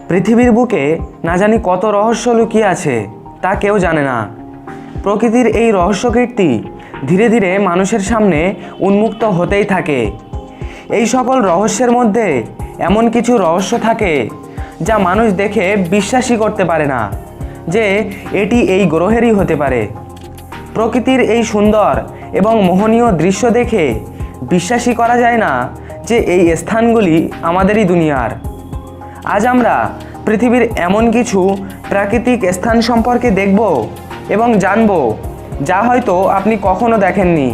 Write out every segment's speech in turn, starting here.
পৃথিবীর বুকে না জানি কত রহস্য লুকিয়ে আছে তা কেউ জানে না। প্রকৃতির এই রহস্যকীর্তি ধীরে ধীরে মানুষের সামনে উন্মুক্ত হতেই থাকে। এই সকল রহস্যের মধ্যে এমন কিছু রহস্য থাকে যা মানুষ দেখে বিশ্বাসই করতে পারে না যে এটি এই গ্রহেরই হতে পারে। প্রকৃতির এই সুন্দর এবং মোহনীয় দৃশ্য দেখে বিশ্বাসই করা যায় না যে এই স্থানগুলি আমাদেরই দুনিয়ার। আজ আমরা পৃথিবীর এমন কিছু প্রাকৃতিক স্থান সম্পর্কে দেখব এবং জানব যা হয়তো আপনি কখনো দেখেননি।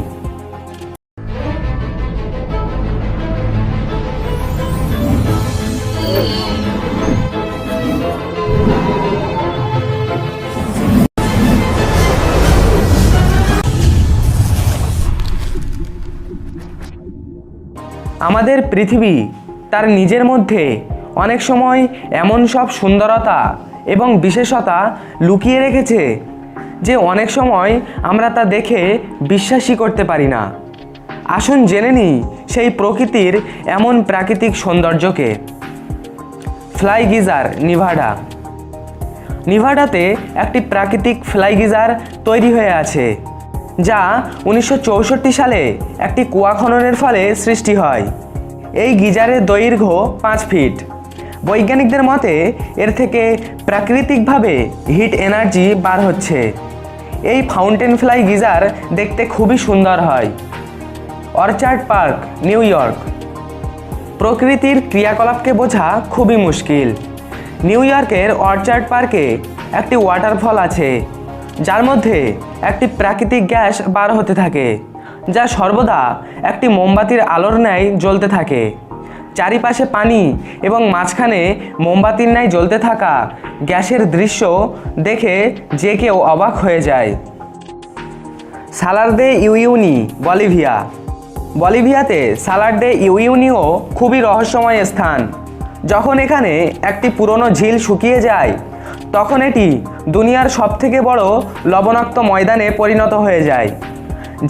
আমাদের পৃথিবী তার নিজের মধ্যে অনেক সময় এমন সব সুন্দরতা এবং বিশেষতা লুকিয়ে রেখেছে যে অনেক সময় আমরা তা দেখে বিশ্বাসই করতে পারি না। আসুন জেনে নিই সেই প্রকৃতির এমন প্রাকৃতিক সৌন্দর্যকে। Fly geyser, Nevada. নেভাডাতে একটি প্রাকৃতিক ফ্লাই গিজার তৈরি হয়ে আছে যা 1964 সালে একটি কুয়া খননের ফলে সৃষ্টি হয়। এই গিজারের দৈর্ঘ্য 5 ফিট। বৈজ্ঞানিকদের মতে এর থেকে প্রাকৃতিকভাবে হিট এনার্জি বার হচ্ছে। এই ফাউন্টেন ফ্লাই গিজার দেখতে খুবই সুন্দর হয়। Orchard park, new York. প্রকৃতির ক্রিয়াকলাপকে বোঝা খুবই মুশকিল। নিউ ইয়র্কের অর্চার্ড পার্কে একটি ওয়াটারফল আছে যার মধ্যে একটি প্রাকৃতিক গ্যাস বার হতে থাকে যা সর্বদা একটি মোমবাতির আলোর ন্যায় জ্বলতে থাকে। চারিপাশে পানি এবং মাঝখানে মোমবাতির ন্যায় জ্বলতে থাকা গ্যাসের দৃশ্য দেখে যে কেউ অবাক হয়ে যায়। সালার দে উইউনি, বলিভিয়া। বলিভিয়াতে সালার দে উইউনিও খুবই রহস্যময় স্থান। যখন এখানে একটি পুরনো ঝিল শুকিয়ে যায় তখন এটি দুনিয়ার সবথেকে বড় লবণাক্ত ময়দানে পরিণত হয়ে যায়।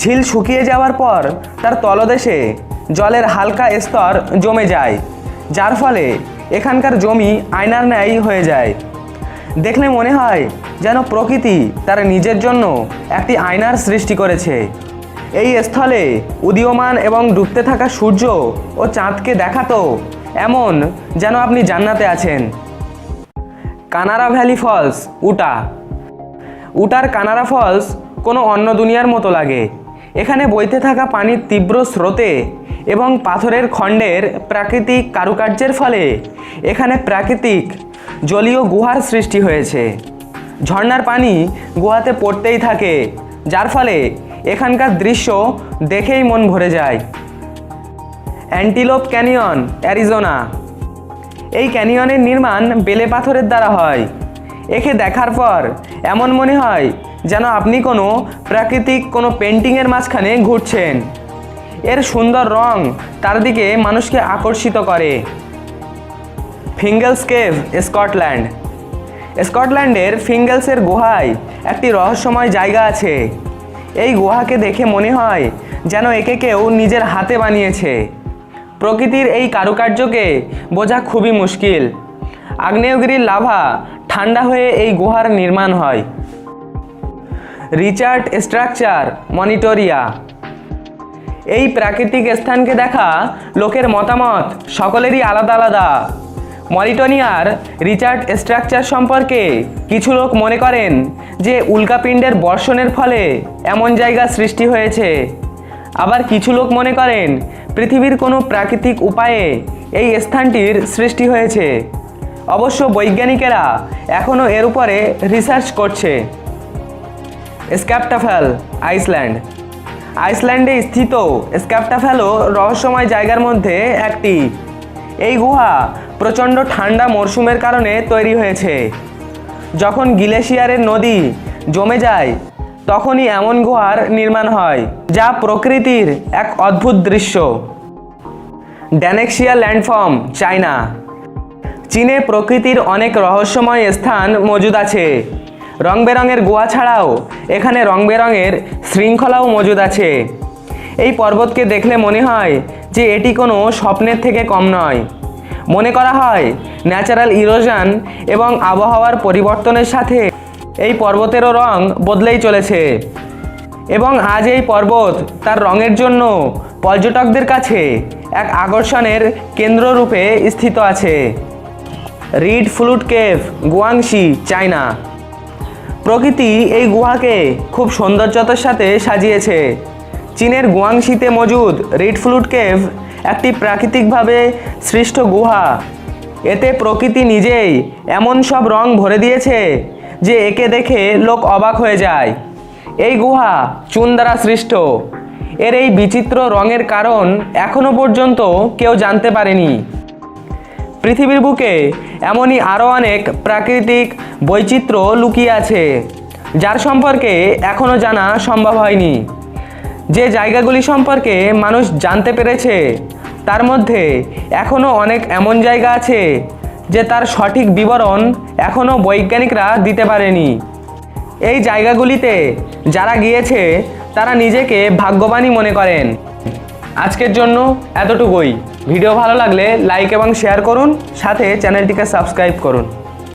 ঝিল শুকিয়ে যাওয়ার পর তার তলদেশে জলের হালকা স্তর জমে যায়, যার ফলে এখানকার জমি আয়নার ন্যায় হয়ে যায়। দেখলে মনে হয় যেন প্রকৃতি তার নিজের জন্য একটি আয়নার সৃষ্টি করেছে। এই স্থলে উদীয়মান এবং ডুবতে থাকা সূর্য ও চাঁদকে দেখাতো এমন যেন আপনি জান্নাতে আছেন। Kanarra valley falls, Utah. উটার কানারা ফলস কোনো অন্য দুনিয়ার মতো লাগে। এখানে বইতে থাকা পানির তীব্র স্রোতে এবং পাথরের খণ্ডের প্রাকৃতিক কারুকার্যের ফলে এখানে প্রাকৃতিক জলীয় গুহার সৃষ্টি হয়েছে। ঝর্ণার পানি গুহাতে পড়তেই থাকে, যার ফলে এখানকার দৃশ্য দেখেই মন ভরে যায়। Antelope canyon, Arizona. এই ক্যানিয়নের নির্মাণ বেলে পাথরের দ্বারা হয়। একে দেখার পর এমন মনে হয় যেন আপনি কোনো প্রাকৃতিক কোনো পেন্টিংয়ের মাঝখানে ঘুরছেন। এর সুন্দর রং তার দিকে মানুষকে আকর্ষিত করে। ফিঙ্গেলস কেভ, স্কটল্যান্ড। স্কটল্যান্ডের ফিঙ্গেলসের গুহায় একটি রহস্যময় জায়গা আছে। এই গুহাকে দেখে মনে হয় যেন একে কেউ নিজের হাতে বানিয়েছে। প্রকৃতির এই কারুকার্যকে বোঝা খুবই মুশকিল। আগ্নেয়গিরির লাভা ঠান্ডা হয়ে এই গুহার নির্মাণ হয়। Richat structure, Mauritania. এই প্রাকৃতিক স্থানকে দেখা লোকের মতামত সকলেরই আলাদা আলাদা। মরিটোনিয়ার রিচার্ড স্ট্রাকচার সম্পর্কে কিছু লোক মনে করেন যে উল্কাপিণ্ডের বর্ষণের ফলে এমন জায়গা সৃষ্টি হয়েছে। আবার কিছু লোক মনে করেন পৃথিবীর কোনো প্রাকৃতিক উপায়ে এই স্থানটির সৃষ্টি হয়েছে। অবশ্য বৈজ্ঞানিকেরা এখনও এর উপরে রিসার্চ করছে। স্ক্যাপটাফেল, আইসল্যান্ড। আইসল্যান্ডে স্থিত স্ক্যাপটাফেলও রহস্যময় জায়গার মধ্যে একটি। এই গুহা প্রচণ্ড ঠান্ডা মরশুমের কারণে তৈরি হয়েছে। যখন গ্লেশিয়ারের নদী জমে যায় তখনই এমন গুহার নির্মাণ হয়, যা প্রকৃতির এক অদ্ভুত দৃশ্য। ড্যানেক্সিয়া ল্যান্ডফর্ম, চায়না। চীনে প্রকৃতির অনেক রহস্যময় স্থান মজুদ আছে। রং বেরঙের গুহা ছাড়াও এখানে রং বেরঙের শৃঙ্খলাও মজুদ আছে। এই পর্বতকে দেখলে মনে হয় যে এটি কোনো স্বপ্নের থেকে কম নয়। মনে করা হয় ন্যাচারাল ইরোশন এবং আবহাওয়ার পরিবর্তনের সাথে এই পর্বতেরও রং বদলেই চলেছে এবং আজ এই পর্বত তার রঙের জন্য পর্যটকদের কাছে এক আকর্ষণের কেন্দ্ররূপে স্থিত আছে। Read flute cave, Guangxi, China. প্রকৃতি এই গুহাকে খুব সৌন্দর্যতার সাথে সাজিয়েছে। চীনের গুয়াংশিতে মজুদ রিড ফ্লুট কেভ একটি প্রাকৃতিকভাবে সৃষ্ট গুহা। এতে প্রকৃতি নিজেই এমন সব রং ভরে দিয়েছে যে একে দেখে লোক অবাক হয়ে যায়। এই গুহা চুন দ্বারা সৃষ্ট। এর এই বিচিত্র রঙের কারণ এখনও পর্যন্ত কেউ জানতে পারেনি। পৃথিবীর বুকে এমনই আরও অনেক প্রাকৃতিক বৈচিত্র্য লুকিয়ে আছে যার সম্পর্কে এখনও জানা সম্ভব হয়নি। যে জায়গাগুলি সম্পর্কে মানুষ জানতে পেরেছে তার মধ্যে এখনও অনেক এমন জায়গা আছে যে তার সঠিক বিবরণ এখনও বৈজ্ঞানিকরা দিতে পারেনি। এই জায়গাগুলিতে যারা গিয়েছে তারা নিজেকে ভাগ্যবানই মনে করেন। আজকের জন্য এতটুকুই। ভিডিও ভালো লাগলে লাইক এবং শেয়ার করুন, সাথে চ্যানেলটিকে সাবস্ক্রাইব করুন।